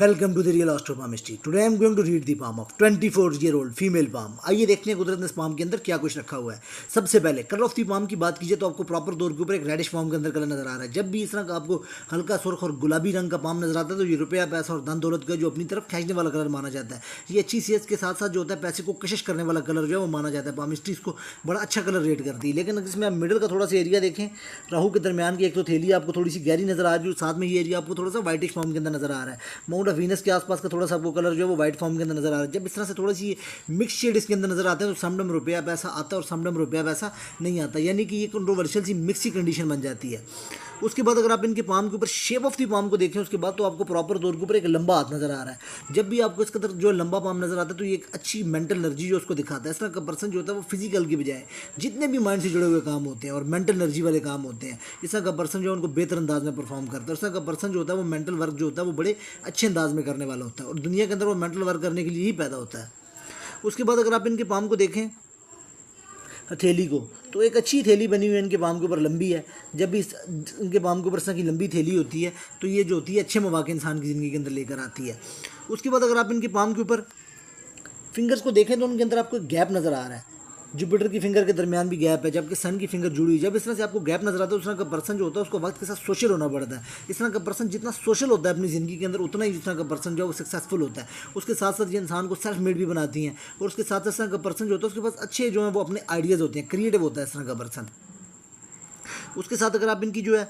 Welcome to the Real Astropalmistry. Today I am going to read the palm of 24-year-old female palm. आइए देखते हैं कुदरत ने इस palm के अंदर क्या कुछ रखा हुआ है। सबसे पहले कलर ऑफ दी palm की बात कीजिए तो आपको प्रॉपर तौर के ऊपर एक रेडिश palm के अंदर कलर नजर आ रहा है। जब भी इस तरह का आपको हल्का सुर्ख और गुलाबी रंग का palm नजर आता है तो ये रुपया पैसा और धन दौलत का जो अपनी तरफ खींचने वाला कलर माना जाता है। ये अच्छी सेहत के साथ साथ जो होता है पैसे को कशिश करने वाला कलर जो है वो माना जाता है। पामिस्ट्री इसको बड़ा अच्छा कलर रेट करती है। लेकिन इसमें आप मिडिल का थोड़ा सा एरिया देखें, राहु के दरमियान की एक तो थैली आपको थोड़ी सी गहरी नजर आ रही है, साथ में ये एरिया आपको थोड़ा सा व्हाइटिश फॉर्म के अंदर नजर आ रहा है। माउंट ऑफ वीनस के आसपास का थोड़ा सा आपको कलर जो है वो व्हाइट फॉर्म के अंदर नजर आ रहा है। जब इस तरह से थोड़ी सी मिक्स शेड इसके अंदर नजर आते हैं तो समडम रुपया पैसा आता है और समडम रुपया पैसा नहीं आता, यानी कि ये कंट्रोवर्शियल सी मिक्सी कंडीशन बन जाती है। उसके बाद अगर आप इनके पाम के ऊपर शेप ऑफ दी पाम को देखें उसके बाद तो आपको प्रॉपर तौर के ऊपर एक लंबा हाथ नजर आ रहा है। जब भी आपको इसके अंदर जो लंबा पाम नजर आता है तो ये एक अच्छी मेंटल एनर्जी जो उसको दिखाता है। इस तरह का पर्सन जो होता है वो फिजिकल की बजाय जितने भी माइंड से जुड़े हुए काम होते हैं और मेंटल एनर्जी वाले काम होते हैं, इस तरह का पर्सन जो है उनको बेहतर अंदाज में परफॉर्म करता है। इस तरह का पर्सन जो होता है वो मेंटल वर्क जो होता है वो बड़े अच्छे अंदाज में करने वाला होता है और दुनिया के अंदर वो मेंटल वर्क करने के लिए ही पैदा होता है। उसके बाद अगर आप इनके पाम को देखें थैली को तो एक अच्छी थैली बनी हुई है इनके पाम के ऊपर, लंबी है। जब भी इनके पाम के ऊपर इस तरह की लंबी थैली होती है तो ये जो होती है अच्छे मौके इंसान की ज़िंदगी के अंदर लेकर आती है। उसके बाद अगर आप इनके पाम के ऊपर फिंगर्स को देखें तो उनके अंदर आपको एक गैप नज़र आ रहा है। जुपिटर की फिंगर के दरमियान भी गैप है, जबकि सन की फिंगर जुड़ी हुई। जब इस तरह से आपको गैप नजर आता है उस तरह का पर्सन जो होता है उसको वक्त के साथ सोशल होना पड़ता है। इस तरह का पर्सन जितना सोशल होता है अपनी ज़िंदगी के अंदर उतना ही इस तरह का पर्सन जो है वो सक्सेसफुल होता है। उसके साथ साथ ये इंसान को सेल्फ मेड भी बनाती हैं और उसके साथ साथ इस तरह का पर्सन जो होता है उसके पास अच्छे जो है वो अपने आइडियाज़ होते हैं, क्रिएटिव होता है इस तरह का पर्सन। उसके साथ अगर आप इनकी जो है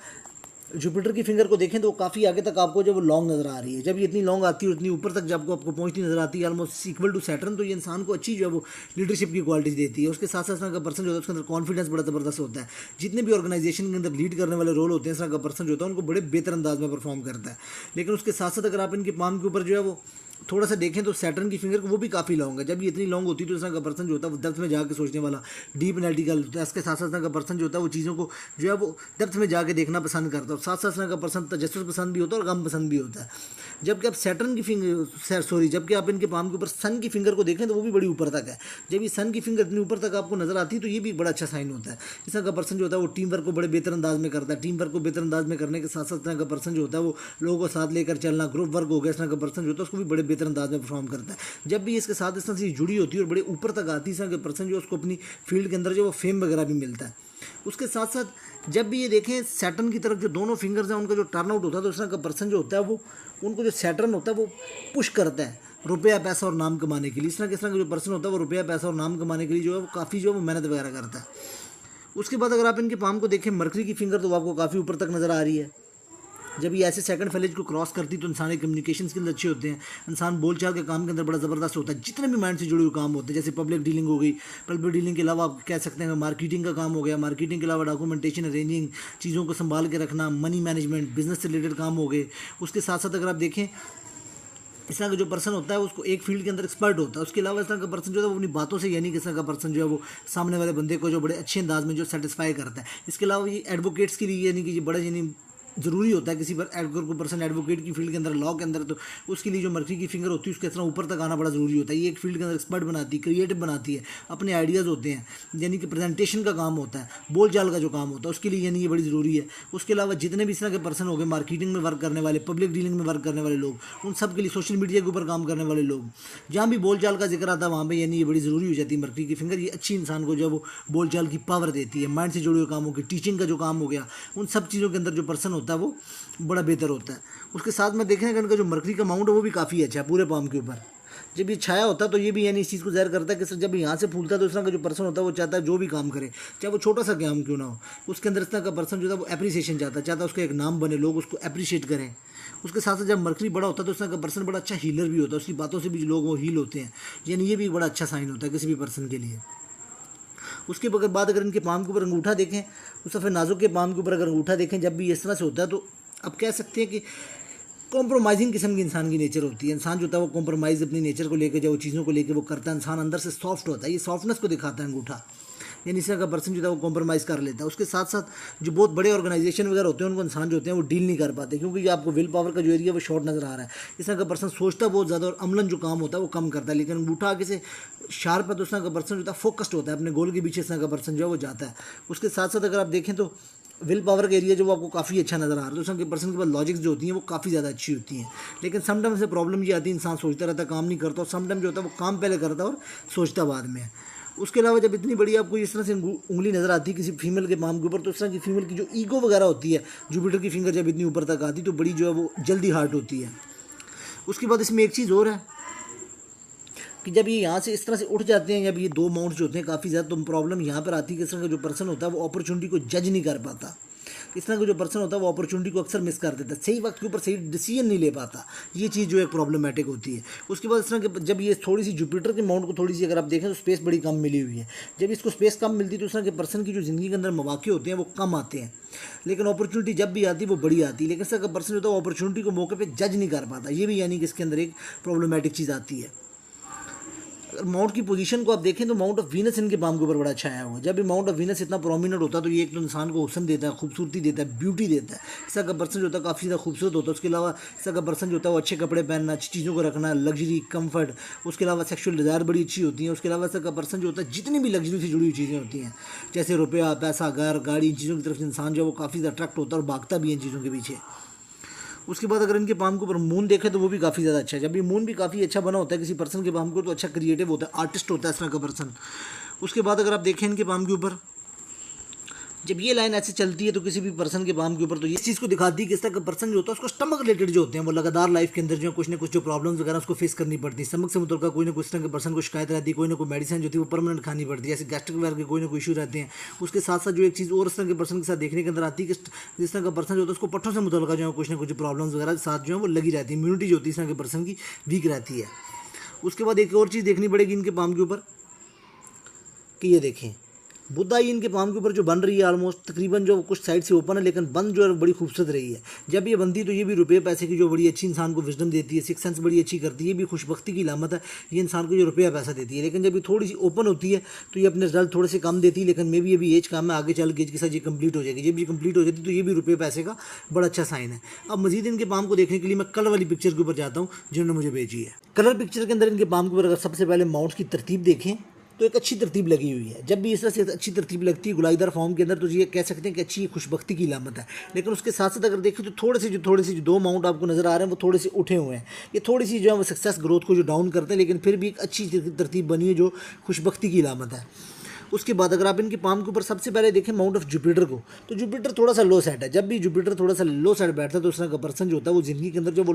जुपिटर की फिंगर को देखें तो काफ़ी आगे तक आपको जब वो लॉन्ग नज़र आ रही है। जब ये इतनी लॉन्ग आती है और इतनी ऊपर तक जब आपको पहुंचती नज़र आती है ऑलमोस्ट इक्वल टू सैटर्न, तो ये इंसान को अच्छी जो है वो लीडरशिप की क्वालिटीज़ देती है। उसके साथ साथ इस तरह का पर्सन जो होता है उसके अंदर कॉन्फिडेंस बड़ा ज़बरदस्त होता है। जितने भी ऑर्गेनाइजेशन के अंदर लीड करने वाले रोल होते हैं इस तरह का पर्सन जो होता है उनको बड़े बेहतर अंदाज में परफॉर्म करता है। लेकिन उसके साथ साथ अगर आप इनके पाम के ऊपर जो है वो थोड़ा सा देखें तो सैटर्न की फिंगर वो भी काफ़ी लॉन्ग है। जब ये इतनी लॉन्ग होती है तो इस तरह का पर्सन जो होता है वो डेप्थ में जाके सोचने वाला, डीप एनालिटिकल होता है। इसके साथ साथ का पर्सन जो होता है वो चीज़ों को जो है वो डेप्थ में जाके देखना पसंद करता है और साथ साथ का पर्सन तजस्सुस पसंद भी होता है और गम पसंद भी होता है। जबकि आप सैटर्न की फिंगर जबकि आप इनके पाम के ऊपर सन की फिंगर को देखें तो वो भी बड़ी ऊपर तक है। जब ये सन की फिंगर इतनी ऊपर तक आपको नजर आती है तो ये भी बड़ा अच्छा साइन होता है। इस तरह का पर्सन जो होता है वो टीम वर्क को बड़े बेहतर अंदाज में करता है। टीम वर्क को बेहतर अंदाज में करने के साथ साथ तरह का पर्सन जो होता है वो लोगों को साथ लेकर चलना, ग्रुप वर्क हो गया, इस तरह का पर्सन जो होता है उसको भी बड़े बेहतर अंदाज में परफॉर्म करता है। जब भी इसके साथ इस तरह से जुड़ी होती है और बड़े ऊपर तक आती है इस तरह के पर्सन जो उसको अपनी फील्ड के अंदर जो वो फेम वगैरह भी मिलता है। उसके साथ साथ जब भी ये देखें सैटर्न की तरफ जो दोनों फिंगर्स हैं उनका जो टर्न आउट होता है तो इस तरह का पर्सन जो होता है वो उनको जो सैटर्न होता है वो पुश करता है रुपया पैसा और नाम कमाने के लिए। इस तरह का जो पर्सन होता है वो रुपया पैसा और नाम कमाने के लिए जो है वो काफ़ी जो है वो मेहनत वगैरह करता है। उसके बाद अगर आप इनके पाम को देखें मरकरी की फिंगर तो वो आपको काफ़ी ऊपर तक नज़र आ रही है। जब ये ऐसे सेकंड फैलेज को क्रॉस करती तो इंसान के कम्युनिकेशन स्किल्स अच्छे होते हैं। इंसान बोलचाल के काम के अंदर बड़ा ज़बरदस्त होता है। जितने भी माइंड से जुड़े हुए काम होते हैं जैसे पब्लिक डीलिंग हो गई, पब्लिक डीलिंग के अलावा आप कह सकते हैं मार्केटिंग का काम हो गया, मार्केटिंग के अलावा डॉक्यूमेंटेशन, अरेंजिंग, चीज़ों को संभाल के रखना, मनी मैनेजमेंट, बिजनेस से रिलेटेड काम हो गए। उसके साथ साथ अगर आप देखें इस तरह का जो पर्सन होता है उसको एक फील्ड के अंदर एक्सपर्ट होता है। उसके अलावा इस तरह का पर्सन जो है वो अपनी बातों से यानी कि इस तरह का पर्सन जो है वो सामने वाले बंदे को जो बड़े अच्छे अंदाज में जो सेटिस्फाई करता है। इसके अलावा ये एडवोकेट्स के लिए यानी कि ये बड़ा यानी ज़रूरी होता है किसी पर कोई पर्सन एडवोकेट की फील्ड के अंदर, लॉ के अंदर, तो उसके लिए जो मर्जी की फिंगर होती है उसके इतना ऊपर तक आना बड़ा ज़रूरी होता है। ये एक फील्ड के अंदर एक्सपर्ट बनाती है, क्रिएटिव बनाती है, अपने आइडियाज़ होते हैं, यानी कि प्रेजेंटेशन का काम होता है, बोलचाल का जो काम होता है उसके लिए यानी ये बड़ी ज़रूरी है। उसके अलावा जितने भी इस तरह के पर्सन हो गए मार्केटिंग में वर्क करने वाले, पब्लिक डीलिंग में वर्क करने वाले लोग, उन सब के लिए सोशल मीडिया के ऊपर काम करने वाले लोग, जहाँ भी बोलचाल का जिक्र आता है वहाँ पर यानी ये बड़ी ज़रूरी हो जाती है मर्करी की फिंगर। ये अच्छी इंसान को जो है वो बोलचाल की पावर देती है। माइंड से जुड़े हुए कामों की, टीचिंग का जो काम हो गया, उन सब चीज़ों के अंदर जो पर्सन होता है वो बड़ा बेहतर होता है। उसके साथ में देखें कि इनका जो मरकरी का अमाउंट है वो भी काफ़ी अच्छा है पूरे पाम के ऊपर। जब ये छाया होता है तो ये भी यानी इस चीज़ को ज़ाहिर करता है कि सर जब यहाँ से फूलता है तो इस तरह का जो पर्सन होता है वो चाहता है जो भी काम करे चाहे वो छोटा सा काम क्यों ना हो, उसके अंदर इस तरह का पर्सन जो है वो एप्रिसिएशन चाहता है उसका एक नाम बने, लोग उसको अप्रिशिएट करें। उसके साथ साथ जब मरकरी बड़ा होता है तो इस तरह का पर्सन बड़ा अच्छा हीलर भी होता है। उसकी बातों से भी लोग वो हील होते हैं, यानी ये भी बड़ा अच्छा साइन होता है किसी भी पर्सन के लिए। उसके बाद अगर इनके पाम के ऊपर अंगूठा देखें, उस सफ़ेद नाजुक के पाम के ऊपर अगर अंगूठा देखें जब भी इस तरह से होता है तो अब कह सकते हैं कि कॉम्प्रोमाइजिंग किस्म की इंसान की नेचर होती है। इंसान जो होता है वो कॉम्प्रोमाइज़ अपनी नेचर को लेकर, जब वो चीज़ों को लेकर वो करता है, इंसान अंदर से सॉफ्ट होता है। ये सॉफ्टनेस को दिखाता है अंगूठा, यानी इस तरह का पर्सन जो है वो कॉम्प्रोमाइज़ कर लेता है। उसके साथ साथ जो बहुत बड़े ऑर्गेनाइजेशन वगैरह होते हैं उनको इंसान जो होते हैं वो डील नहीं कर पाते क्योंकि ये आपको विल पावर का जो एरिया वो शॉर्ट नज़र आ रहा है। इस तरह का पर्सन सोचता बहुत ज़्यादा और अमलन जो काम होता है वो कम करता है। लेकिन अंगूठा आगे से शार्प है तो इस तरह का पर्सन जो होता है फोकस्ड होता है, अपने गोल के पीछे इस तरह का पर्सन जो है वो जाता है। उसके साथ साथ अगर आप देखें तो विल पावर का एरिया जो वो आपको काफ़ी अच्छा नज़र आ रहा है। तो इस तरह के पर्सन के पास लॉजिक्स जो होती हैं वो काफ़ी ज़्यादा अच्छी होती हैं। लेकिन समटाइम से प्रॉब्लम ये आती है, इंसान सोचता रहता है, काम नहीं करता, और समटाइम जो होता है वो काम पहले करता है और सोचता बाद में है। उसके अलावा जब इतनी बड़ी आपको इस तरह से उंगली नज़र आती है किसी फीमेल के पाम के ऊपर, तो इस तरह की फीमेल की जो ईगो वगैरह होती है, जुपिटर की फिंगर जब इतनी ऊपर तक आती है तो बड़ी जो है वो जल्दी हार्ट होती है। उसके बाद इसमें एक चीज़ और है कि जब ये यहाँ से इस तरह से उठ जाते हैं, जब ये दो माउंट्स जो होते हैं काफ़ी ज़्यादा, तो प्रॉब्लम यहाँ पर आती है कि इस तरह का जो पर्सन होता है वो अपॉर्चुनिटी को जज नहीं कर पाता। इस तरह का जो पर्सन होता है वो अपॉर्चुनिटी को अक्सर मिस कर देता है, सही वक्त के ऊपर सही डिसीजन नहीं ले पाता। ये चीज़ जो है प्रॉब्लमेटिक होती है। उसके बाद इस तरह के जब ये थोड़ी सी जुपिटर के माउंट को थोड़ी सी अगर आप देखें तो स्पेस बड़ी कम मिली हुई है। जब इसको स्पेस कम मिलती है तो इस तरह के पर्सन की जो ज़िंदगी के अंदर मौके होते हैं वो कम आते हैं, लेकिन अपॉर्चुनिटी जब भी आती है वो बड़ी आती है। लेकिन इस तरह का पर्सन होता है वो अपॉर्चुनिटी को मौके पर जज नहीं कर पाता। ये भी यानी कि इसके अंदर एक प्रॉब्लमेटिक चीज़ आती है। अगर माउंट की पोजीशन को आप देखें तो माउंट ऑफ वीनस इनके पाम के ऊपर बड़ा अच्छा आया हुआ है। जब भी माउंट ऑफ वीनस इतना प्रोमिनेंट होता है तो ये एक तो इंसान को हुस्न देता है, खूबसूरती देता है, ब्यूटी देता है। इस तरह का पर्सन जो होता है काफ़ी ज़्यादा खूबसूरत होता है। उसके अलावा इस तरह का पर्सन जो होता है वो अच्छे कपड़े पहनना, अच्छी चीज़ों को रखना, लग्जरी, कंफर्ट, उसके अलावा सेक्शुअल डिज़ायर बड़ी अच्छी होती है। उसके अलावा इस तरह का पर्सन जो होता है जितनी भी लग्जरी से जुड़ी हुई चीज़ें होती हैं, जैसे रुपया, पैसा, घर, गाड़ी, इन चीज़ों की तरफ से इंसान जो है वो काफ़ी ज़्यादा अट्रैक्ट होता है और भागता भी है इन चीज़ों के पीछे। उसके बाद अगर इनके पाम के ऊपर मून देखें तो वो भी काफ़ी ज़्यादा अच्छा है। जब ये मून भी काफ़ी अच्छा बना होता है किसी पर्सन के पाम को, तो अच्छा क्रिएटिव होता है, आर्टिस्ट होता है इस तरह का पर्सन। उसके बाद अगर आप देखें इनके पाम के ऊपर, जब ये लाइन ऐसे चलती है तो किसी भी पर्सन के पाम के ऊपर, तो ये चीज़ को दिखाती है कि इस तरह का पर्सन जो होता है उसको स्टमक रिलेटेड जो होते हैं वो लगातार लाइफ के अंदर जो कुछ ना कुछ जो प्रॉब्लम्स वगैरह उसको फेस करनी पड़ती है। स्टमक से मुतल्लिक़ कोई ना कोई इस तरह के पर्सन को शिकायत रहती है, कोई ना कोई मेडिसिन जो होती है वो परमानेंट खानी पड़ती है, जैसे गैस्ट्रिक वगैरह के कोई ना कोई इशू रहते हैं। उसके साथ साथ जो एक चीज़ और इस तरह के पर्सन के साथ देखने के अंदर आती है कि जिस तरह का पर्सन जो होता है उसको पट्टों से मुतल्लिक़ जो है कुछ ना कुछ प्रॉब्लम्स वगैरह साथ जो है वो लगी रहती है। इम्यूनिटी जो होती है इस तरह के पर्सन की वीक रहती है। उसके बाद एक और चीज़ देखनी पड़ेगी इनके पाम के ऊपर कि ये देखें बुद्धा ही इनके पाम के ऊपर जो बन रही है ऑलमोस्ट तकरीबन जो कुछ साइड से ओपन है, लेकिन बंद जो है बड़ी खूबसूरत रही है। जब ये बनती है तो ये भी रुपये पैसे की जो बड़ी अच्छी इंसान को विजडम देती है, सिक्स सेंस बड़ी अच्छी करती है, ये भी खुशबख्ती की लामत है, ये इंसान को जो रुपया पैसा देती है। लेकिन जब ये थोड़ी सी ओपन होती है तो ये अपने रिजल्ट थोड़े से कम देती है, लेकिन मे भी अभी एज काम है, आगे चल के एज के साथ ये कंप्लीट हो जाएगी। जब ये कंप्लीट हो जाती है तो ये भी रुपये पैसे का बड़ा अच्छा साइन है। अब मजीद इनके पाम को देखने के लिए मैं कलर वाली पिक्चर के ऊपर जाता हूँ जिन्होंने मुझे भेजी है। कलर पिक्चर के अंदर इनके पाम के ऊपर अगर सबसे पहले माउंट्स की तरतीब देखें तो एक अच्छी तरतीब लगी हुई है। जब भी इस तरह से अच्छी तरतीब लगती है गुलाईदार फॉर्म के अंदर तो ये कह सकते हैं कि अच्छी खुशबख्ती की लामत है। लेकिन उसके साथ साथ अगर देखें तो थोड़े से जो दो माउंट आपको नज़र आ रहे हैं वो थोड़े से उठे हुए हैं। ये थोड़ी सी जो है वो सक्सेस ग्रोथ को जो डाउन करते हैं, लेकिन फिर भी एक अच्छी तरतीब बनी है जो खुशबख्ती की लामत है। उसके बाद अगर आप इनके पाम के ऊपर सबसे पहले देखें माउंट ऑफ जुपिटर को, तो जुपिटर थोड़ा सा लो साइड है। जब भी जुपिटर थोड़ा सा लो साइड बैठता है तो उस तरह का पर्सन जो होता है वो ज़िंदगी के अंदर जो वो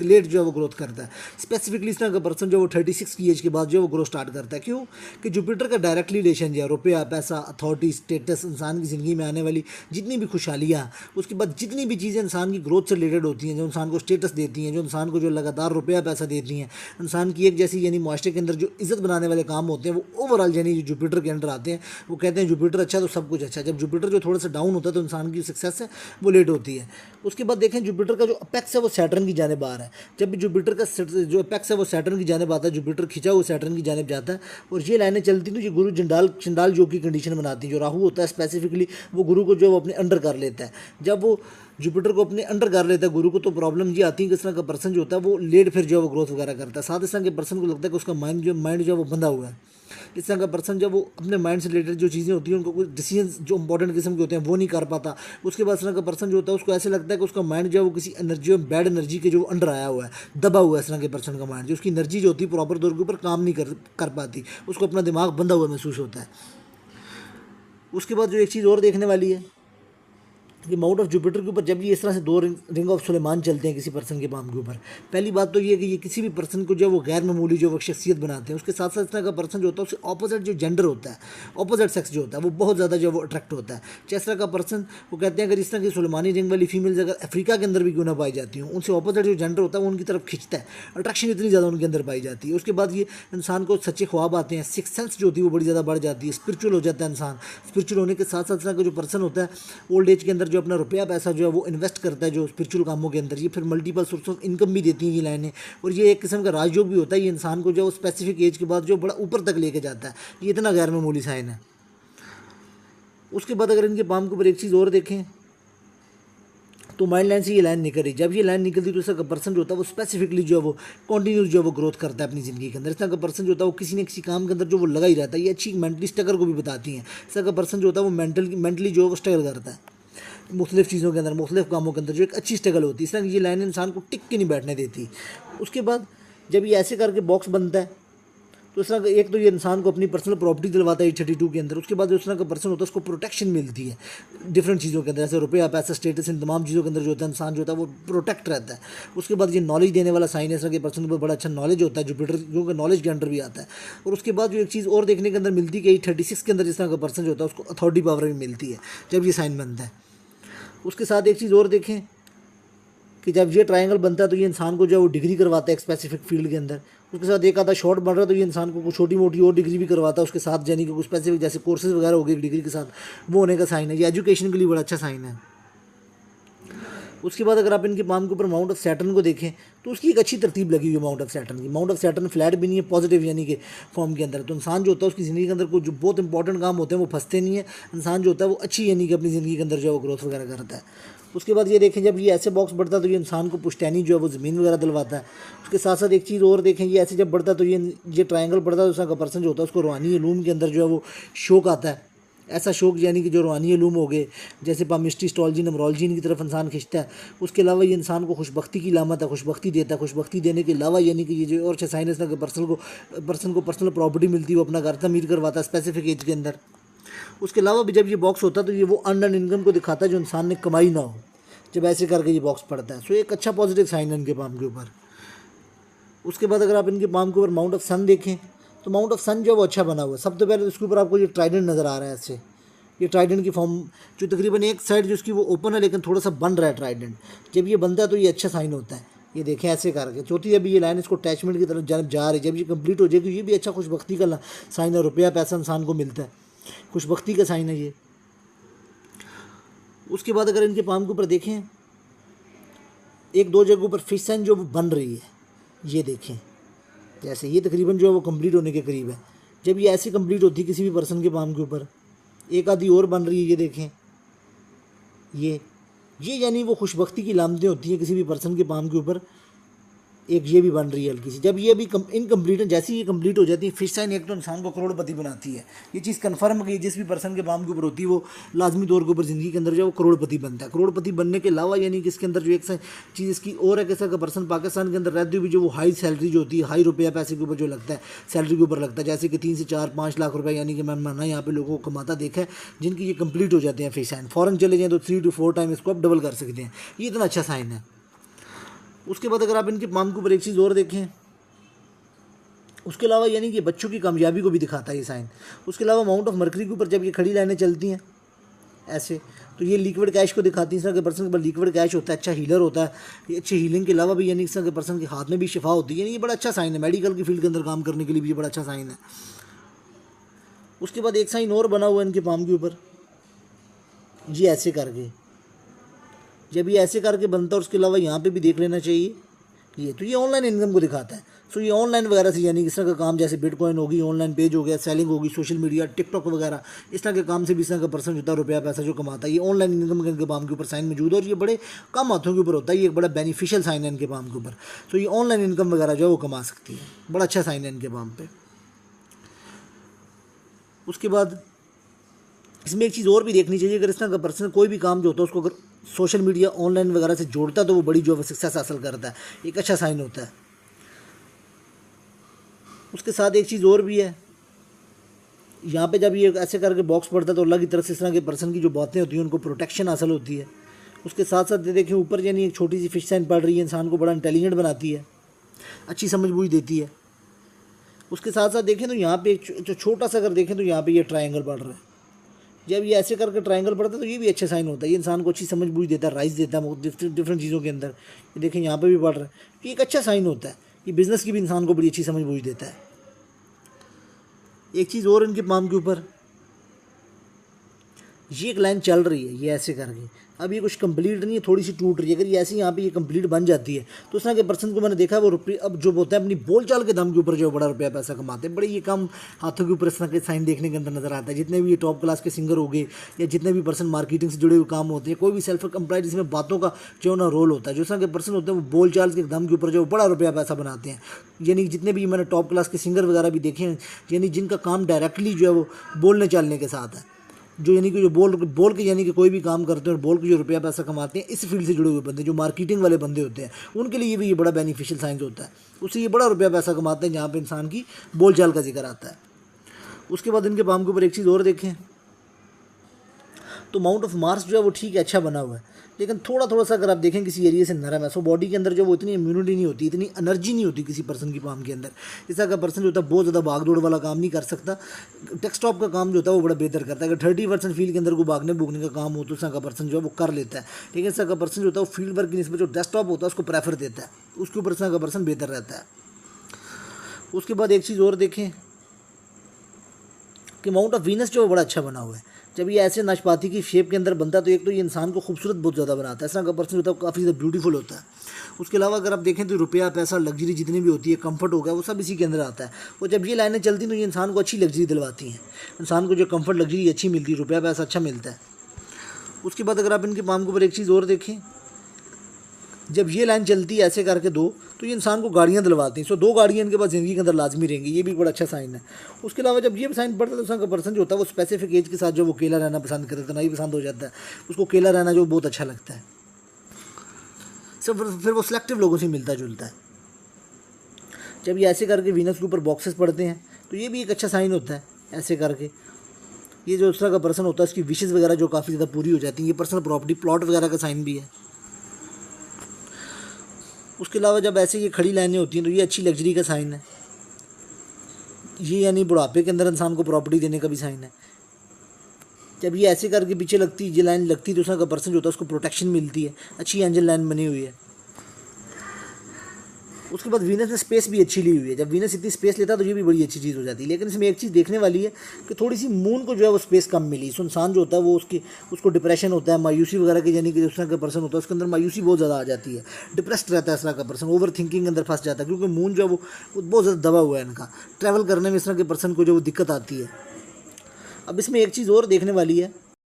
लेट जो है वो ग्रोथ करता है। स्पेसिफिकली इस तरह का पर्सन जो वो 36 की एज के बाद जो वो ग्रोथ स्टार्ट करता है। क्यों कि जुपिटर का डायरेक्टली रिलेशन जो है रुपया, पैसा, अथॉरिटी, स्टेटस, इंसान की ज़िंदगी में आने वाली जितनी भी खुशहालियाँ, उसके बाद जितनी भी चीज़ें इंसान की ग्रोथ से रिलेटेड होती हैं, जो इंसान को स्टेटस देती हैं, जो इंसान को जो लगातार रुपया पैसा देती हैं, इंसान की एक जैसी यानी माशरे के अंदर जो इज़्ज़त बनाने वाले काम होते हैं वो ओवरऑल यानी जो जुपिटर के अंदर आते हैं। वो कहते हैं जुपिटर अच्छा तो सब कुछ अच्छा। जब जुपिटर जो थोड़ा सा डाउन होता है तो इंसान की सक्सेस है वो लेट होती है। उसके बाद देखें जुपिटर का जो अपेक्स है वो सैटर्न की जानिब आ रहा है। जब भी जुपिटर का जो अपेक्स है वो सैटर्न की जानिब आता है, जुपिटर खिंचा हुआ सैटर्न की जानिब जाता है और ये लाइनें चलती तो ये गुरु चंडाल योग की कंडीशन बनाती है। जो राहु होता है स्पेसिफिकली वो गुरु को जो अपने अंडर कर लेता है। जब वो जुपिटर को अपने अंडर कर लेता है गुरु को, तो प्रॉब्लम ये आती है कि इस तरह का पर्सन जो होता है वो लेट फिर जो है वो ग्रोथ वगैरह करता है। साथ इस तरह के पर्सन को लगता है कि उसका माइंड जो है वो बंधा हुआ है। इस तरह का पर्सन जब वो अपने माइंड से रिलेटेड जो चीज़ें होती हैं उनको कुछ डिसीजन जो इंपॉर्टेंट किस्म के होते हैं वो नहीं कर पाता। उसके बाद इस तरह का पर्सन जो होता है उसको ऐसे लगता है कि उसका माइंड जो है वो किसी एनर्जी और बैड एनर्जी के जो अंडर आया हुआ है, दबा हुआ है। इस तरह के पर्सन का माइंड जो उसकी एनर्जी जो होती है प्रॉपर तौर के ऊपर काम नहीं कर पाती, उसको अपना दिमाग बंधा हुआ महसूस होता है। उसके बाद जो एक चीज़ और देखने वाली है कि माउंट ऑफ जुपिटर के ऊपर जब ये इस तरह से दो रिंग ऑफ सुलेमान चलते हैं किसी पर्सन के पाम के ऊपर, पहली बात तो ये है कि ये किसी भी पर्सन को जो वो गैर मामूली जो वो शख्सियत बनाते हैं। उसके साथ साथ इस तरह का पर्सन जो होता है उससे ऑपोजिट जो जेंडर होता है, ऑपोजिट सेक्स जो होता है वो बहुत ज़्यादा जो वो अट्रैक्ट होता है। इस तरह का पर्सन वो कहते हैं अगर इस तरह की सुलेमानी रिंग वाली फीमेल्स अगर अफ्रीका के अंदर भी क्यों ना पाई जाती हूँ, उनसे ऑपोजिट जो जेंडर होता है वो उनकी तरफ खींचता है, अट्रैक्शन इतनी ज़्यादा उनके अंदर पाई जाती है। उसके बाद ये इंसान को सच्चे ख्वाब आते हैं, सिक्स सेंस जो होती है वो बड़ी ज़्यादा बढ़ जाती है, स्पिरिचुअल हो जाता है इंसान। स्पिरिचुअल होने के साथ साथ इस तरह का जो पर्सन होता है ओल्ड एज के अंदर जो अपना रुपया पैसा जो है वो इन्वेस्ट करता है जो स्पिरिचुअल कामों के अंदर, ये फिर मल्टीपल सोर्स ऑफ इनकम भी देती हैं ये लाइनें। और ये एक किस्म का राजयोग भी होता है, ये इंसान को जो स्पेसिफिक एज के बाद जो बड़ा ऊपर तक लेके जाता है। ये इतना गैर मामूली साइन है। उसके बाद अगर इनके पाम के ऊपर एक चीज़ और देखें तो माइंड लाइन से ये लाइन निकल रही। जब ये लाइन निकलती तो इसका पर्सन जो होता है वो स्पेसिफिकली जो है वो कंटिन्यूस जो है वो ग्रोथ करता है अपनी ज़िंदगी के अंदर। इस तरह का पर्सन जो होता है वो किसी न किसी काम के अंदर जो वो लगा ही रहता है। ये अच्छी मेंटली स्ट्रगल को भी बताती हैं। इस तरह का पर्सन जो होता है वो मेंटली जो है वो स्ट्रगल करता है। मुख्तलिफ़ चीज़ों के अंदर, मुख्तलिफ़ कामों के अंदर जो एक अच्छी स्ट्रगल होती है, इस तरह की ये लाइन इंसान को टिक के नहीं बैठने देती। उसके बाद जब ये ऐसे करके बॉक्स बनता है तो इस तरह का एक तो ये इंसान को अपनी पर्सनल प्रॉपर्टी दिलवाता है 32 के अंदर। उसके बाद जो इस तरह का पर्सन होता है उसको प्रोटेक्शन मिलती है डिफरेंट चीज़ों के अंदर, जैसे रुपया, पैसा, स्टेटस, इन तमाम चीज़ों के अंदर जो होता है इंसान जो होता है वो प्रोटेक्ट रहता है। उसके बाद ये नॉलेज देने वाला साइन है, इस तरह के पर्सन को बड़ा अच्छा नॉलेज होता है, जुपिटर जो कि नॉलेज के अंडर भी आता है। और उसके बाद जो एक चीज़ और देखने के अंदर मिलती है कि 36 के अंदर जिस तरह का पर्सन जो होता है उसको अथॉरिटी पावर भी मिलती है जब ये साइन बनता है। उसके साथ एक चीज़ और देखें कि जब ये ट्रायंगल बनता है तो ये इंसान को जो है वो डिग्री करवाता है एक स्पेसिफिक फील्ड के अंदर। उसके साथ एक आधा शॉर्ट बन रहा है तो ये इंसान को कुछ छोटी मोटी और डिग्री भी करवाता है उसके साथ, यानी कि कुछ स्पेसिफिक जैसे कोर्सेज वगैरह हो गए डिग्री के साथ, वो होने का साइन है। ये एजुकेशन के लिए बड़ा अच्छा साइन है। उसके बाद अगर आप इनके पाम के ऊपर माउंट ऑफ सैटर्न को देखें तो उसकी एक अच्छी तरतीब लगी हुई है माउंट ऑफ सैटर्न की। माउंट ऑफ सैटर्न फ्लैट भी नहीं है, पॉजिटिव यानी कि फॉर्म के अंदर। तो इंसान जो होता है उसकी ज़िंदगी के अंदर कुछ जो बहुत इंपॉर्टेंट काम होते हैं वो फंसते नहीं है। इंसान जो होता है वो अच्छी यानी कि अपनी ज़िंदगी के अंदर जो है वो ग्रोथ वगैरह करता है। उसके बाद ये देखें जब ये ऐसे बॉक्स बढ़ता है तो ये इंसान को पुश्तैनी जो है वो ज़मीन वगैरह दिलवाता है। उसके साथ साथ एक चीज़ और देखें, ये ऐसे जब बढ़ता है तो ये ट्रायंगल बढ़ता है तो उसका पर्सन जो होता है उसको रूहानी इल्लूम के अंदर जो है वो शौक आता है। ऐसा शौक यानी कि जो रूहानी इल्लूम हो गए, जैसे पामिस्ट्री, एस्ट्रोलॉजी, न्यूमरोलॉजी, इनकी तरफ इंसान खिंचता है। उसके अलावा ये इंसान को खुशबख्ती की लामत है, खुशबख्ती देता है। खुशबख्ती देने के अलावा यानी कि ये जो और अच्छा साइन है कि पर्सन को पर्सनल प्रॉपर्टी मिलती है, वो अपना घर तमीर करवाता है स्पेसिफिक एज के अंदर। उसके अलावा भी जब ये बॉक्स होता है तो ये वो अर्नड इनकम को दिखाता है जो इंसान ने कमाई ना हो, जब ऐसे करके ये बॉक्स पड़ता है। सो एक अच्छा पॉजिटिव साइन है इनके पाम के ऊपर। उसके बाद अगर आप इनके पाम के ऊपर माउंट ऑफ सन देखें तो माउंट ऑफ सन जो है वो अच्छा बना हुआ है। सबसे पहले इसके ऊपर आपको ये ट्राइडेंट नज़र आ रहा है ऐसे, ये ट्राइडेंट की फॉर्म जो तकरीबन एक साइड जो उसकी वो ओपन है लेकिन थोड़ा सा बन रहा है ट्राइडेंट। जब ये बनता है तो ये अच्छा साइन होता है। ये देखें ऐसे करके। चौथी जब ये लाइन इसको अटैचमेंट की तरफ जा रही है, जब ये कंप्लीट हो जाएगी ये भी अच्छा खुशबख्ती का साइन है। रुपया पैसा इंसान को मिलता है, खुशबख्ती का साइन है ये। उसके बाद अगर इनके पाम के ऊपर देखें एक दो जगह ऊपर फिश साइन जो बन रही है, ये देखें जैसे ये तकरीबन जो है वो कंप्लीट होने के करीब है। जब ये ऐसी कंप्लीट होती है किसी भी पर्सन के पाम के ऊपर, एक आधी और बन रही है, ये देखें ये यानी वो खुशबख्ती की लामतें होती हैं किसी भी पर्सन के पाम के ऊपर। एक ये भी बन रही है हल्की सी। जब ये भी इनकम्प्लीट है, जैसे ही ये कंप्लीट हो जाती है फिश साइन एक तो इंसान को करोड़पति बनाती है। ये चीज़ कन्फर्म कि जिस भी पर्सन के पाम के ऊपर होती है वो लाजमी तौर के ऊपर ज़िंदगी के अंदर जो है वो करोड़पति बनता है। करोड़पति बनने के अलावा यानी कि इसके अंदर जो एक चीज़ इसकी और है कि इसका पर्सन पाकिस्तान के अंदर रहते हुए जो वो हाई सैलरी जो होती है, हाई रुपया पैसे के ऊपर जो लगता है, सैलरी के ऊपर लगता है, जैसे कि 3 से 4-5 लाख रुपये यानी कि मैं माना यहाँ पे लोगों को कमाता देखा है जिनकी ये कंप्लीट हो जाते हैं फिश साइन। फ़ॉरन चले जाएँ तो 3 to 4 टाइम इसको आप डबल कर सकते हैं। ये इतना अच्छा साइन है। उसके बाद अगर आप इनके पाम के ऊपर एक चीज़ और देखें, उसके अलावा यानी कि बच्चों की कामयाबी को भी दिखाता है ये साइन। उसके अलावा माउंट ऑफ मरकरी के ऊपर जब ये खड़ी लाइनें चलती हैं ऐसे तो ये लिक्विड कैश को दिखाती है। इस तरह के पर्सन के ऊपर लिक्विड कैश होता है, अच्छा हीलर होता है। ये अच्छे हीलिंग के अलावा भी यानी इस तरह के पर्सन के हाथ में भी शिफा होती है, यानी ये बड़ा अच्छा साइन है। मेडिकल की फील्ड के अंदर काम करने के लिए भी ये बड़ा अच्छा साइन है। उसके बाद एक साइन और बना हुआ है इनके पाम के ऊपर, ये ऐसे करके, जब ये ऐसे करके बनता है। उसके अलावा यहाँ पे भी देख लेना चाहिए ये, तो ये ऑनलाइन इनकम को दिखाता है। सो ये ऑनलाइन वगैरह से यानी इस तरह का काम जैसे बिटकॉइन होगी, ऑनलाइन पेज हो गया, सेलिंग होगी, सोशल मीडिया, टिकटॉक वगैरह, इस तरह के काम से भी इस तरह का पर्सन होता है रुपया पैसा जो कमाता है। ये ऑनलाइन इनकम के पाम के ऊपर साइन मौजूद है और ये बड़े कम हाथों के ऊपर होता है। ये एक बड़ा बेनिफिशियल साइन है इनके पाम के ऊपर। तो ये ऑनलाइन इनकम वगैरह जो है वो कमा सकती है, बड़ा अच्छा साइन है इनके पाम पे। उसके बाद इसमें एक चीज़ और भी देखनी चाहिए, अगर इस तरह का पर्सन कोई भी काम जो होता है उसको अगर सोशल मीडिया ऑनलाइन वगैरह से जोड़ता है तो वो बड़ी जो है सक्सेस हासिल करता है, एक अच्छा साइन होता है। उसके साथ एक चीज़ और भी है, यहाँ पे जब ये ऐसे करके बॉक्स पड़ता है तो अल्लाह की तरफ से इस तरह के पर्सन की जो बातें होती हैं उनको प्रोटेक्शन हासिल होती है। उसके साथ साथ देखें ऊपर यानी एक छोटी सी फिश साइन पड़ रही है, इंसान को बड़ा इंटेलिजेंट बनाती है, अच्छी समझ बूझ देती है। उसके साथ साथ देखें तो यहाँ पे एक छोटा सा अगर देखें तो यहाँ पे ये ट्रायंगल पड़ रहा है। जब ये ऐसे करके ट्रायंगल पड़ता है तो ये भी अच्छा साइन होता है, ये इंसान को अच्छी समझ बूझ देता है, राइस देता है डिफरेंट चीज़ों के अंदर। ये देखें यहाँ पे भी पड़ रहा है, ये एक अच्छा साइन होता है। ये बिज़नेस की भी इंसान को बड़ी अच्छी समझ बूझ देता है। एक चीज़ और इनके पाम के ऊपर ये एक लाइन चल रही है, ये ऐसे करके, अब ये कुछ कंप्लीट नहीं है, थोड़ी सी टूट रही है। अगर ये ऐसे यहाँ पे ये कंप्लीट बन जाती है तो उस तरह के पर्सन को मैंने देखा है वो रुपये अब जो होता है अपनी बोलचाल के दम के ऊपर जो बड़ा रुपया पैसा कमाते हैं। बड़े ये कम हाथों के ऊपर इस तरह के साइन देखने के अंदर नजर आता है। जितने भी ये टॉप क्लास के सिंगर हो गए या जितने भी पर्सन मार्केटिंग से जुड़े हुए काम होते हैं, कोई भी सेल्फ एम्प्लॉयड जिसमें बातों का जो ना रोल होता है, जो इस तरह के पर्सन होते हैं वो बोलचाल के दम के ऊपर जो बड़ा रुपया पैसा बनाते हैं। यानी जितने भी मैंने टॉप क्लास के सिंगर वगैरह भी देखे हैं, यानी जिनका काम डायरेक्टली जो है वो बोलने चालने के साथ है, जो यानी कि जो बोल के यानी कि कोई भी काम करते हैं और बोल के जो रुपया पैसा कमाते हैं, इस फील्ड से जुड़े हुए बंदे, जो मार्केटिंग वाले बंदे होते हैं, उनके लिए भी ये बड़ा बेनिफिशियल साइंस होता है। उससे ये बड़ा रुपया पैसा कमाते हैं जहाँ पे इंसान की बोलचाल का जिक्र आता है। उसके बाद इनके पाम के ऊपर एक चीज़ और देखें तो माउंट ऑफ मार्स जो है वो ठीक है, अच्छा बना हुआ है, लेकिन थोड़ा थोड़ा सा अगर आप देखें किसी एरिया से नरम है। सो बॉडी के अंदर जो वो इतनी इम्यूनिटी नहीं होती, इतनी एनर्जी नहीं होती किसी पर्सन की पाम के अंदर। इस तरह का पर्सन जो होता है बहुत ज़्यादा भाग दौड़ वाला काम नहीं कर सकता। डेस्कटॉप का काम जो होता है वो बड़ा बेहतर करता है। अगर 30% फील्ड के अंदर को भागने भूगने का काम हो तो इस तरह का पर्सन जो है वो कर लेता है। लेकिन इस तरह का पर्सन जो होता है वो फील्ड वर्क की निस्बत जो डेस्कटॉप होता है उसको प्रेफर देता है, उसके ऊपर इस तरह का पर्सन बेहतर रहता है। उसके बाद एक चीज़ और देखें कि माउंट ऑफ वीनस जो है बड़ा अच्छा बना हुआ है। जब ये ऐसे नाशपाती की शेप के अंदर बनता है तो एक तो ये इंसान को खूबसूरत बहुत ज़्यादा बनाता है, इस तरह का पर्सन होता है काफ़ी ज़्यादा ब्यूटीफुल होता है। उसके अलावा अगर आप देखें तो रुपया पैसा लग्जरी जितनी भी होती है, कंफर्ट हो गया, वो सब इसी के अंदर आता है। और जब ये लाइनें चलती हैं तो ये इंसान को अच्छी लग्जरी दिलवाती हैं, इंसान को जो कंफर्ट लग्जरी अच्छी मिलती है, रुपया पैसा अच्छा मिलता है। उसके बाद अगर आप इनके पाम के ऊपर एक चीज़ और देखें, जब ये लाइन चलती है ऐसे करके दो तो ये इंसान को गाड़ियाँ दिलवाती हैं। सो 2 गाड़ियाँ इनके पास ज़िंदगी के अंदर लाजमी रहेंगी, ये भी बड़ा अच्छा साइन है। उसके अलावा जब ये साइन पड़ता है तो उसका पर्सन जो होता है वो स्पेसिफिक एज के साथ जो वो अकेला रहना पसंद करता है, तो नहीं पसंद हो जाता है उसको, अकेला रहना जो बहुत अच्छा लगता है। सब फिर वो सिलेक्टिव लोगों से मिलता जुलता है। जब ये ऐसे करके वीनस के ऊपर बॉक्सेस पड़ते हैं तो ये भी एक अच्छा साइन होता है। ऐसे करके ये जो उस तरह का पर्सन होता है उसकी विशेज़ वगैरह जो काफ़ी ज़्यादा पूरी हो जाती हैं। ये पर्सनल प्रॉपर्टी प्लॉट वगैरह का साइन भी है। उसके अलावा जब ऐसे ये खड़ी लाइनें होती हैं तो ये अच्छी लग्जरी का साइन है। ये यानी बुढ़ापे के अंदर इंसान को प्रॉपर्टी देने का भी साइन है। जब ये ऐसे करके पीछे लगती, ये लाइन लगती तो उसका पर्सन जो होता है उसको प्रोटेक्शन मिलती है, अच्छी एंजल लाइन बनी हुई है। उसके बाद वीनस ने स्पेस भी अच्छी ली हुई है। जब वीनस इतनी स्पेस लेता है तो ये भी बड़ी अच्छी चीज़ हो जाती है। लेकिन इसमें एक चीज़ देखने वाली है कि थोड़ी सी मून को जो है वो स्पेस कम मिली। सो इंसान जो होता है वो उसको डिप्रेशन होता है, मायूसी वगैरह की, यानी कि उस तरह का पर्सन होता है उसके अंदर मायूसी बहुत ज़्यादा आ जाती है, डिप्रेस्ड रहता है इस तरह का पर्सन, ओवर थिंकिंग के अंदर फंस जाता है, क्योंकि मून जो है वो बहुत ज़्यादा दबा हुआ है इनका। ट्रैवल करने में इस तरह के पर्सन को जो वो दिक्कत आती है। अब इसमें एक चीज़ और देखने वाली है,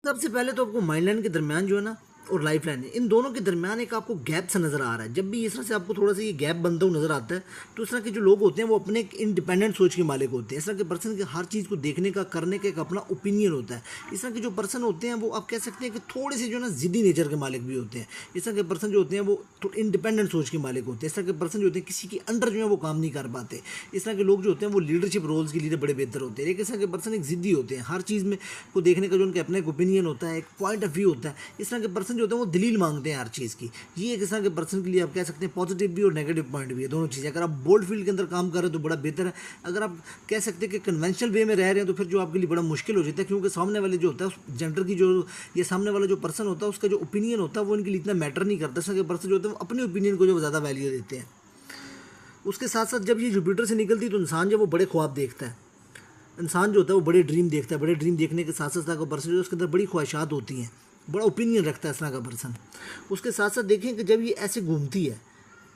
सबसे पहले तो आपको माइंड लाइन के दरमियान जो है ना और लाइफ लाइन है, इन दोनों के दरमियान एक आपको गैप सा नज़र आ रहा है। जब भी इस तरह से आपको थोड़ा सा ये गैप बनता हुआ नज़र आता है तो इस तरह के जो लोग होते हैं वो अपने एक इंडिपेंडेंट सोच के मालिक होते हैं। इस तरह के पर्सन के हर चीज़ को देखने का, करने का एक अपना ओपिनियन होता है। इस तरह के जो पर्सन होते हैं वो आप कह सकते हैं कि थोड़े से जो ना ज़िद्दी नेचर के मालिक भी होते हैं। इस तरह के पर्सन जो होते हैं वो इंडिपेंडेंट सोच के मालिक होते हैं। इस तरह के पर्सन जो होते हैं किसी के अंडर जो है वो काम नहीं कर पाते। इस तरह के लोग जो होते हैं वो लीडरशिप रोल्स के लिए बड़े बेहतर होते हैं। लेकिन इस तरह के पर्सन एक ज़िद्दी होते हैं, हर चीज़ में को देखने का जो उनका अपना एक ओपिनियन होता है, एक पॉइंट ऑफ व्यू होता है। इस तरह के पर्सन जो होते हैं वो दलील मांगते हैं हर चीज़ की। ये एक इस तरह के पर्सन के लिए आप कह सकते हैं पॉजिटिव भी और नेगेटिव पॉइंट भी है, दोनों चीज़ें। अगर आप बोल्ड फील्ड के अंदर काम कर रहे हो तो बड़ा बेहतर है। अगर आप कह सकते हैं कि कन्वेंशनल वे में रह रहे हैं तो फिर जो आपके लिए बड़ा मुश्किल हो जाता है, क्योंकि सामने वाले जो होता है उस जेंडर की जो ये सामने वाला जो पर्सन होता है उसका जो ओपिनियन होता है वो इनके लिए इतना मैटर नहीं करता। इस तरह के पर्सन जो होते हैं वो अपने ओपिनियन को जो ज़्यादा वैल्यू देते हैं। उसके साथ साथ जब ये जुपिटर से निकलती तो इंसान जब वो बड़े ख्वाब देखता है, इंसान जो होता है वो बड़े ड्रीम देखता है। बड़े ड्रीम देखने के साथ साथ पर्सन जो उसके अंदर बड़ी ख्वाहिशात होती हैं, बड़ा ओपिनियन रखता है इस तरह का पर्सन। उसके साथ साथ देखें कि जब ये ऐसे घूमती है,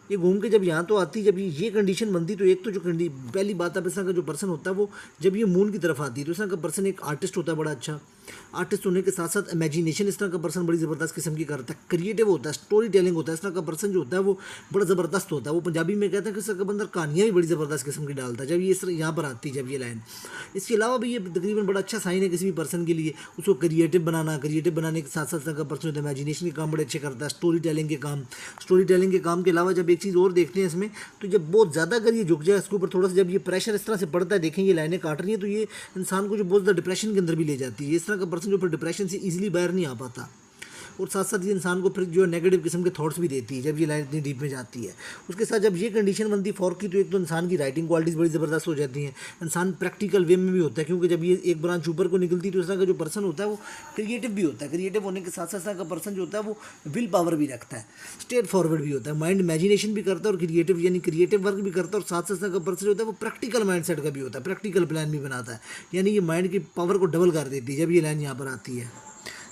ये घूम के जब यहाँ तो आती, जब ये कंडीशन बनती तो एक तो जो पहली बात है इस तरह का जो पर्सन होता है वो जब ये मून की तरफ आती है तो इस तरह का पर्सन एक आर्टिस्ट होता है, बड़ा अच्छा आर्टिस्ट होने के साथ साथ इमेजिनेशन इस तरह का पर्सन बड़ी ज़बरदस्त किस्म की करता है, क्रिएटिव होता है, स्टोरी टेलिंग होता है। इस तरह का पर्सन जो होता है वो बड़ा ज़बरदस्त होता है। वो पंजाबी में कहते हैं कि इस तरह का बंदर कहानियाँ भी बड़ी ज़बरदस्त किस्म की डालता है जब ये इस तरह यहाँ पर आती है, जब ये लाइन। इसके अलावा भी ये तकरीबन बड़ा अच्छा साइन है किसी भी पर्सन के लिए, उसको क्रिएटिव बनाने के साथ साथ तरह का पर्सन होता है इमेजिनेशन के काम बड़े अच्छे करता है, स्टोरी टेलिंग के काम के अलावा जब एक चीज़ और देखते हैं इसमें तो जब बहुत ज़्यादा अगर ये झुक जाए इसके ऊपर थोड़ा सा, जब ये प्रेशर इस तरह से पड़ता है, देखें ये लाइनें काट रही हैं तो ये इंसान को जो बहुत ज़्यादा डिप्रेशन के अंदर भी ले जाती है। इस तरह का पर्सन जो फिर डिप्रेशन से ईजिली बाहर नहीं आ पाता और साथ साथ ये इंसान को फिर जो नेगेटिव किस्म के थॉट्स भी देती है जब ये लाइन इतनी डीप में जाती है। उसके साथ जब ये कंडीशन बनती है फॉर की तो एक तो इंसान की राइटिंग क्वालिटीज़ बड़ी ज़बरदस्त हो जाती हैं, इंसान प्रैक्टिकल वे में भी होता है, क्योंकि जब ये एक ब्रांच ऊपर को निकलती है तो इस तरह का जो पर्सन होता है वो क्रिएटिव भी होता है। क्रिएटिव होने के साथ साथ इस तरह का पर्सन जो होता है वो विल पावर भी रखता है, स्ट्रेट फॉरवर्ड भी होता है, माइंड इमेजिनेशन भी करता है और क्रिएटिव यानी क्रिएटिव वर्क भी करता है। और साथ साथ इस तरह का पर्सन जो होता है वो प्रैक्टिकल माइंड सेट का भी होता है, प्रैक्टिकल प्लान भी बनाता है, यानी ये माइंड की पावर को डबल कर देती है जब ये लाइन यहाँ पर आती है।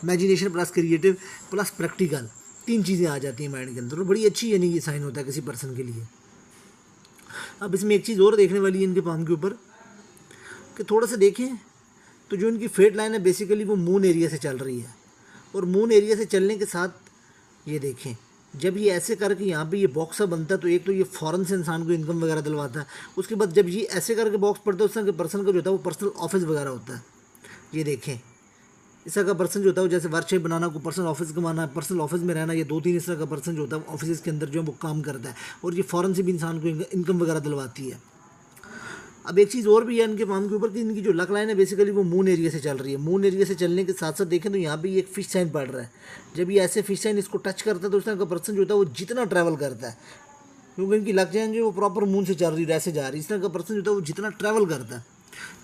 Imagination plus creative plus practical, 3 चीज़ें आ जाती हैं माइंड के अंदर, और बड़ी अच्छी यानी ये साइन होता है किसी पर्सन के लिए। अब इसमें एक चीज़ और देखने वाली है इनके पाम के ऊपर कि थोड़ा सा देखें तो जो इनकी फेट लाइन है बेसिकली वो मून एरिया से चल रही है, और मून एरिया से चलने के साथ ये देखें जब ये ऐसे करके यहाँ पे ये बॉक्स बनता है तो एक तो ये फ़ौरन से इंसान को इनकम वगैरह दिलवाता है। उसके बाद जब ये ऐसे करके बॉक्स पड़ता है उस तरह के पर्सन का जो होता है वो पर्सनल ऑफिस वगैरह होता है। ये देखें इस तरह का पर्सन जो होता है वो जैसे वर्कशॉप बनाना, को पर्सनल ऑफिस कमाना, पर्सनल ऑफिस में रहना, ये 2-3 इस तरह का पर्सन जो होता है ऑफिस के अंदर जो है वो काम करता है, और ये फ़ौरन से भी इंसान को इनकम वगैरह दिलवाती है। अब एक चीज़ और भी है इनके पाम के ऊपर कि इनकी जो लक लाइन है बेसिकली वो मून एरिया से चल रही है। मून एरिया से चलने के साथ साथ देखें तो यहाँ पे एक फिश साइन पड़ रहा है। जब ये ऐसे फिश साइन इसको टच करता है तो उस तरह का पर्सन जो होता है वो जितना ट्रैवल करता है, क्योंकि इनकी लक लाइन जो वो प्रॉपर मून से चल रही है, ऐसे जा रही है, इस तरह का पर्सन जो होता है वो जितना ट्रैवल करता है,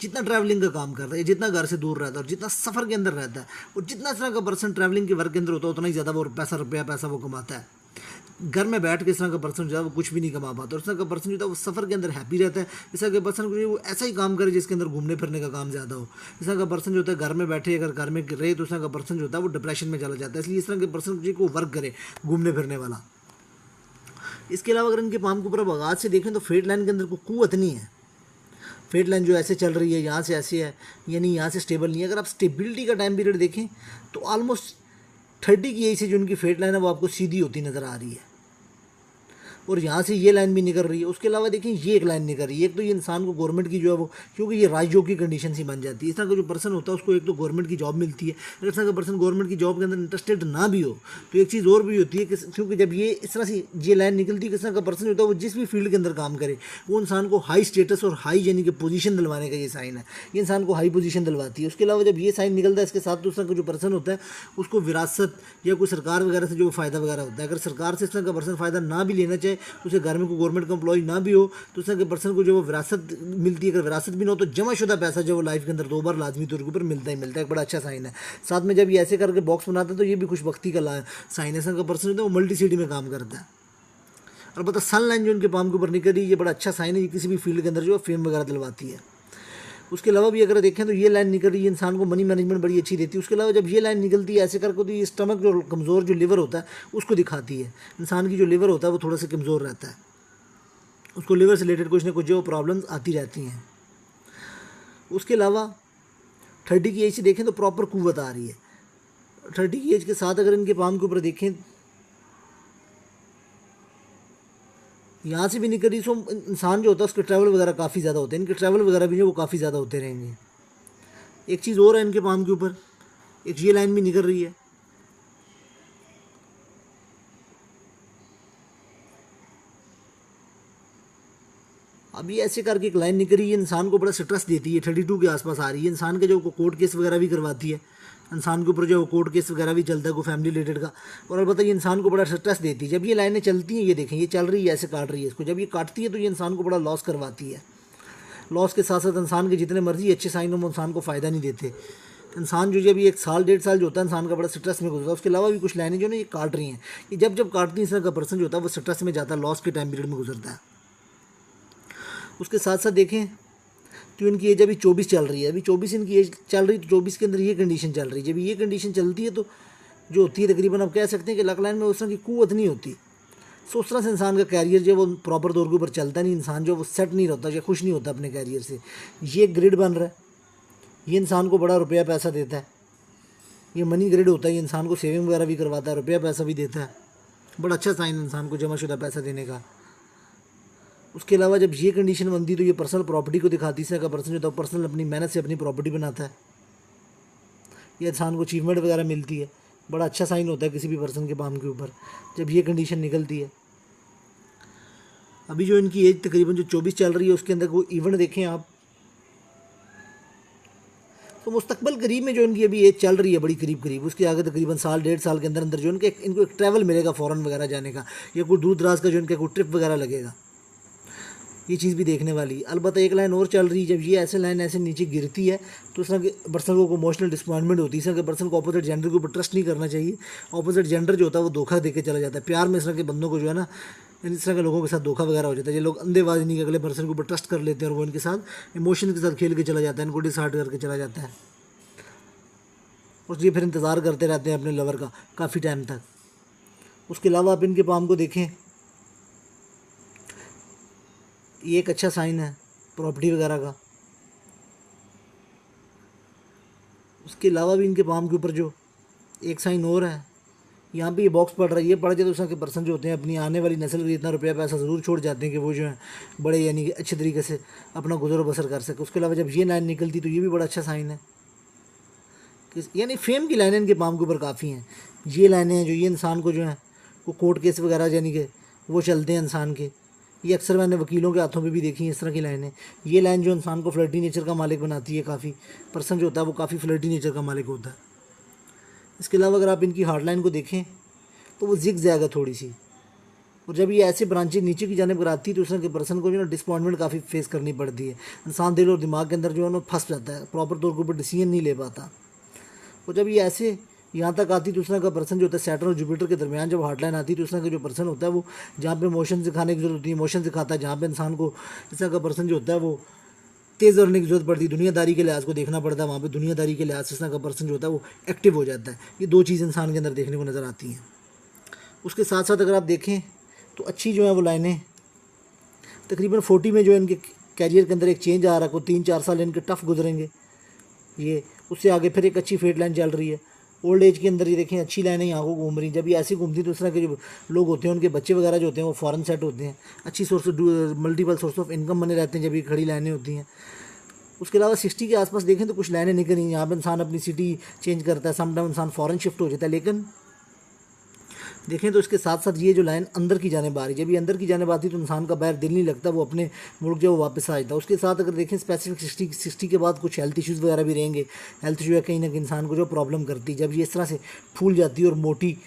जितना ट्रैवलिंग का काम करता है, जितना घर से दूर रहता है और जितना सफ़र के अंदर रहता है, और जितना इस तरह का पर्सन ट्रैवलिंग के वर्क के अंदर होता है उतना ही ज़्यादा वो पैसा वो कमाता है। घर में बैठ के इस तरह का पर्सन जो है वो कुछ भी नहीं कमा पाता, और इस तरह का पर्सन जो है वो सफ़र के अंदर हैप्पी रहता है। इस तरह के पर्सन को वो ऐसा ही काम करे जिसके अंदर घूमने फिरने का काम ज़्यादा हो। इस तरह का पर्सन जो होता है घर में बैठे अगर घर में रहे तो इस तरह का पर्सन जो होता है वो डिप्रेशन में चला जाता है। इसलिए इस तरह के पर्सन को वर्क करे घूमने फिरने वाला। इसके अलावा अगर इनके पाम के ऊपर आगाज से देखें तो फेट लाइन के अंदर कोई कुव्वत नहीं है। फेट लाइन जो ऐसे चल रही है यहाँ से ऐसे है, यानी यहाँ से स्टेबल नहीं है। अगर आप स्टेबिलिटी का टाइम पीरियड देखें तो ऑलमोस्ट 30 की एज से जो उनकी फेट लाइन है वो आपको सीधी होती नज़र आ रही है, और यहाँ से ये लाइन भी निकल रही है। उसके अलावा देखें ये एक लाइन निकल रही है। एक तो ये इंसान को गवर्नमेंट की जो है वो, क्योंकि ये राजयोग की कंडीशन सी बन जाती है। इस तरह का जो पर्सन होता है उसको एक तो गवर्नमेंट की जॉब मिलती है। अगर इस तरह का पर्सन गवर्नमेंट की जॉब के अंदर इंटरेस्टेड ना भी हो तो एक चीज़ और भी होती है कि क्योंकि जब ये इस तरह से ये लाइन निकलती है कि इस तरह का पर्सन होता है वो जिस भी फील्ड के अंदर काम करे वो इंसान को हाई स्टेटस और हाई यानी कि पोजीशन दिलवाने का ये साइन है। ये इंसान को हाई पोजीशन दिलवाती है। उसके अलावा जब ये साइन निकलता है इसके साथ तो उस तरह का जो पर्सन होता है उसको विरासत या कोई सरकार वगैरह से जो फ़ायदा वगैरह होता है। अगर सरकार से इस तरह का पर्सन फ़ायदा ना भी लेना चाहे, उसे घर में गवर्नमेंट का एम्प्लॉय ना भी हो तो उस तरह के पर्सन को जो वो विरासत मिलती है, अगर विरासत भी ना हो तो जमाशुदा पैसा जो वो लाइफ के अंदर 2 बार लाजमी तौर के ऊपर मिलता ही मिलता है। एक बड़ा अच्छा साइन है। साथ में जब ये ऐसे करके बॉक्स बनाता है तो ये भी खुशबख्ती का साइन है। इस तरह का पर्सन होता है वो मल्टी सिटी में काम करता है। और पता सन लाइन जो उनके पाम के ऊपर निकल रही है ये बड़ा अच्छा साइन है। ये किसी भी फील्ड के अंदर जो फेम वगैरह दिलवाती है। उसके अलावा भी अगर देखें तो ये लाइन निकल रही है इंसान को मनी मैनेजमेंट बड़ी अच्छी देती है। उसके अलावा जब ये लाइन निकलती है ऐसे करके तो ये स्टमक जो कमज़ोर जो लिवर होता है उसको दिखाती है। इंसान की जो लिवर होता है वो थोड़ा सा कमज़ोर रहता है, उसको लिवर से रिलेटेड कुछ ना कुछ जो प्रॉब्लम्स आती रहती हैं। उसके अलावा 30 की एज से देखें तो प्रॉपर कुव्वत आ रही है। 30 की एज के साथ अगर इनके पाम के ऊपर देखें यहाँ से भी निकल रही तो इंसान जो होता है उसके ट्रैवल वगैरह काफ़ी ज़्यादा होते हैं। इनके ट्रैवल वगैरह भी जो वो काफ़ी ज़्यादा होते रहेंगे। एक चीज़ और है इनके पाम के ऊपर, एक ये लाइन भी निकल रही है। अब ये ऐसे करके एक लाइन निकल रही है इंसान को बड़ा स्ट्रेस देती है। 32 के आसपास आ रही है। इंसान के जो कोर्ट केस वगैरह भी करवाती है। इंसान के ऊपर जो कोर्ट केस वगैरह भी चलता है कोई फैमिली रिलेटेड का, और अलबत्ता ये इंसान को बड़ा स्ट्रेस देती है। जब ये लाइनें चलती हैं ये देखें ये चल रही है ऐसे काट रही है इसको, जब ये काटती है तो ये इंसान को बड़ा लॉस करवाती है। लॉस के साथ साथ इंसान के जितने मर्जी अच्छे साइन हो इंसान को फ़ायदा नहीं देते। इंसान जो जब ये 1 साल 1.5 साल जो होता है इंसान का बड़ा स्ट्रेस में गुजरता है। उसके अलावा भी कुछ लाइनें जो ना ये काट रही हैं, ये जब जब काटती हैं इस तरह का पर्सन जो होता है वो स्ट्रेस में जाता है, लॉस के टाइम पीरियड में गुजरता है। उसके साथ साथ देखें तो इनकी एज अभी 24 चल रही है। अभी 24 इनकी एज चल रही, तो 24 के अंदर ये कंडीशन चल रही है। जब ये कंडीशन चलती है तो जो होती है तकरीबन आप कह सकते हैं कि लक लाइन में उस तरह की कुव्वत नहीं होती। सो उस तरह से इंसान का कैरियर जो वो प्रॉपर तौर के ऊपर चलता नहीं, इंसान जो वो सेट नहीं रहता या खुश नहीं होता अपने कैरियर से। ये ग्रिड बन रहा है, ये इंसान को बड़ा रुपया पैसा देता है। ये मनी ग्रिड होता है, ये इंसान को सेविंग वगैरह भी करवाता है, रुपया पैसा भी देता है। बड़ा अच्छा साइन इंसान को जमाशुदा पैसा देने का। उसके अलावा जब ये कंडीशन बनती तो ये पर्सनल प्रॉपर्टी को दिखाती है का पर्सन जो है पर्सनल अपनी मेहनत से अपनी प्रॉपर्टी बनाता है। ये इंसान को अचीवमेंट वगैरह मिलती है। बड़ा अच्छा साइन होता है किसी भी पर्सन के पाम के ऊपर जब ये कंडीशन निकलती है। अभी जो इनकी एज तकरीबन जो 24 चल रही है उसके अंदर कोई इवेंट देखें आप तो मुस्तकबल करीब में जो इनकी अभी एज चल रही है बड़ी करीब करीब, उसके आगे तकरीबन साल 1.5 साल के अंदर अंदर जो इनको एक ट्रैवल मिलेगा फ़ॉरेन वगैरह जाने का, या कोई दूर दराज का जो इनका कोई ट्रिप वगैरह लगेगा। ये चीज़ भी देखने वाली। अलबत्ता एक लाइन और चल रही है, जब ये ऐसे लाइन ऐसे नीचे गिरती है तो उस तरह के पर्सन को इमोशनल डिसअपॉइंटमेंट होती है। इस तरह के पर्सन को अपोजिट जेंडर के ऊपर ट्रस्ट नहीं करना चाहिए। अपोजिट जेंडर जो होता है वो धोखा दे के चला जाता है। प्यार में इस तरह के बंदों को जो है ना, इस तरह के लोगों के साथ धोखा वगैरह हो जाता है। ये लोग अंधेबाजी नहीं के अगले पर्सन के ऊपर ट्रस्ट कर लेते हैं और वो इनके साथ इमोशन के साथ खेल के चला जाता है, इनको डिसहार्ट करके चला जाता है, और ये फिर इंतज़ार करते रहते हैं अपने लवर का काफ़ी टाइम तक। उसके अलावा आप इनके पाम को देखें, ये एक अच्छा साइन है प्रॉपर्टी वगैरह का। उसके अलावा भी इनके पाम के ऊपर जो एक साइन और है, यहाँ पे ये बॉक्स पड़ रहा है, ये पड़ जाए तो उस तरह के पर्सन जो होते हैं अपनी आने वाली नस्ल के लिए इतना रुपया पैसा ज़रूर छोड़ जाते हैं कि वो जो है बड़े यानी कि अच्छे तरीके से अपना गुजर बसर कर सके। उसके अलावा जब ये लाइन निकलती तो ये भी बड़ा अच्छा साइन है यानी फेम की लाइनें इनके पाम के ऊपर काफ़ी हैं। ये लाइनें हैं जो ये इंसान को जो है वो कोर्ट केस वगैरह यानी कि वो चलते हैं इंसान के, ये अक्सर मैंने वकीलों के हाथों पे भी देखी हैं इस तरह की लाइनें। ये लाइन जो इंसान को फ्लर्टी नेचर का मालिक बनाती है, काफ़ी पर्सन जो होता है वो काफ़ी फ्लर्टी नेचर का मालिक होता है। इसके अलावा अगर आप इनकी हार्ड लाइन को देखें तो वो जिग जैग है थोड़ी सी, और जब ये ऐसे ब्रांचेज नीचे की जाने पर आती है तो उस तरह के पर्सन को जो है डिसअपॉइंटमेंट काफ़ी फेस करनी पड़ती है। इंसान दिल और दिमाग के अंदर जो है ना फंस जाता है, प्रॉपर तौर के ऊपर डिसीजन नहीं ले पाता। और जब ये ऐसे यहाँ तक आती है तो उस तरह का पर्सन जो होता है सैटर्न और जुपिटर के दरमियान जब हार्डलाइन आती है तो उस तरह का जो पर्सन होता है वो जहाँ पे इमोशन दिखाने की जरूरत होती है इमोशन दिखाता है, जहाँ पे इंसान को इस तरह का पर्सन जो होता है वो तेज़ करने की जरूरत पड़ती है, दुनियादारी के लिहाज को देखना पड़ता है, वहाँ पे दुनियादारी के लिहाज से इस तरह का पर्सन जो होता है वो एक्टिव हो जाता है। ये दो चीज़ इंसान के अंदर देखने को नज़र आती हैं। उसके साथ साथ अगर आप देखें तो अच्छी जो है वो लाइनें तकरीबन 40 में जो है इनके कैरियर के अंदर एक चेंज आ रहा है, को 3-4 साल इनके टफ गुजरेंगे। ये उससे आगे फिर एक अच्छी फेट लाइन चल रही है। ओल्ड एज के अंदर ये देखें अच्छी लाइनें यहाँ को घूम रही, जब ये ऐसी घूमती तो उस तरह के जो लोग होते हैं उनके बच्चे वगैरह जो होते हैं वो फॉरेन सेट होते हैं, अच्छी source multiple source of income बने रहते हैं जब ये खड़ी लाइनें होती हैं। उसके अलावा 60 के आसपास देखें तो कुछ लाइनें निकल रही हैं, यहाँ पर इंसान अपनी सिटी चेंज करता है, समटाइम इंसान फॉरेन शिफ्ट हो जाता है। लेकिन देखें तो इसके साथ साथ ये जो लाइन अंदर की जाने आ रही, जब ये अंदर की जाने आती तो इंसान का बाहर दिल नहीं लगता, वो अपने मुल्क जो वापस आ जाता है। उसके साथ अगर देखें स्पेसिफिक 60 के बाद कुछ हेल्थ इश्यूज़ वगैरह भी रहेंगे। हेल्थ इशू है कहीं ना कहीं इंसान को जो प्रॉब्लम करती है, जब ये इस तरह से फूल जाती है और मोटी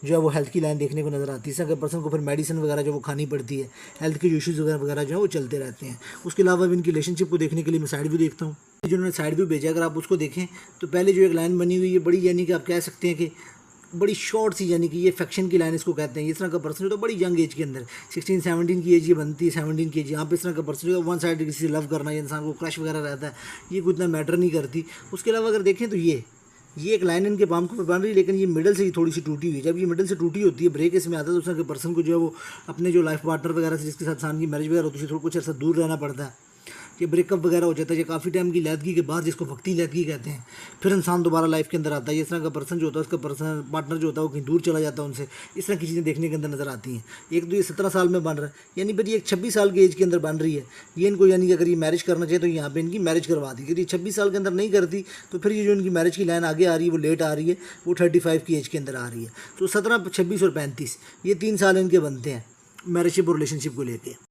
जो है वो हेल्थ की लाइन देखने को नज़र आती है। इससे अगर पर्सन को फिर मेडिसिन वगैरह जो वो खानी पड़ती है, हेल्थ के जो इश्यूज़ वगैरह जो है वो चलते रहते हैं। उसके अलावा इनकी रिलेशनशिप को देखने के लिए मैं साइड व्यू देखता हूँ, जो उन्होंने साइड व्यू भेजा अगर आप उसको देखें तो पहले जो एक लाइन बनी हुई है बड़ी, यानी कि आप कह सकते हैं कि बड़ी शॉर्ट सी, यानी कि ये फैक्शन की लाइन इसको कहते हैं। इस तरह का पर्सन जो तो बड़ी यंग एज के अंदर 16-17 की एज ये बनती है, 17 की एज, यहाँ पे इस तरह का पर्सन जो वन साइड किसी से लव करना या इंसान को क्रश वगैरह रहता है, ये कुछ इतना मैटर नहीं करती। उसके अलावा अगर देखें तो ये एक लाइन इनके पाम को बन रही है, लेकिन ये मिडल से ही थोड़ी सी टूटी हुई है। जब ये मिडल से टूटी होती है, ब्रेक इसमें आता है तो उस तरह के पर्सन को जो है वो अपने जो लाइफ पार्टनर वगैरह से जिसके साथ इंसान की मैरिज वगैरह होती है थोड़ा कुछ अर्सा दूर रहना पड़ता है। ये ब्रेकअप वगैरह हो जाता है, ये काफ़ी टाइम की लैदगी के बाद, जिसको वक्ती लैदगी कहते हैं, फिर इंसान दोबारा लाइफ के अंदर आता है। इस तरह का पर्सन जो होता है उसका पर्सन पार्टनर जो होता है वो कहीं दूर चला जाता है उनसे, इस तरह की चीज़ें देखने के अंदर नज़र आती हैं। एक तो ये 17 साल में बन रहा है, यानी फिर ये 26 साल की एज के अंदर बन रही है। ये इनको यानी कि अगर ये मैरिज करना चाहिए तो यहाँ पे इनकी मैरिज करवा दी, यदि 26 साल के अंदर नहीं करती तो फिर ये जो इनकी मैरिज की लाइन आगे आ रही है वो लेट आ रही है, वो 35 की एज के अंदर आ रही है। तो 17, 26 और 35 ये 3 साल इनके बनते हैं मैरिजशिप और रिलेशनशिप को लेकर।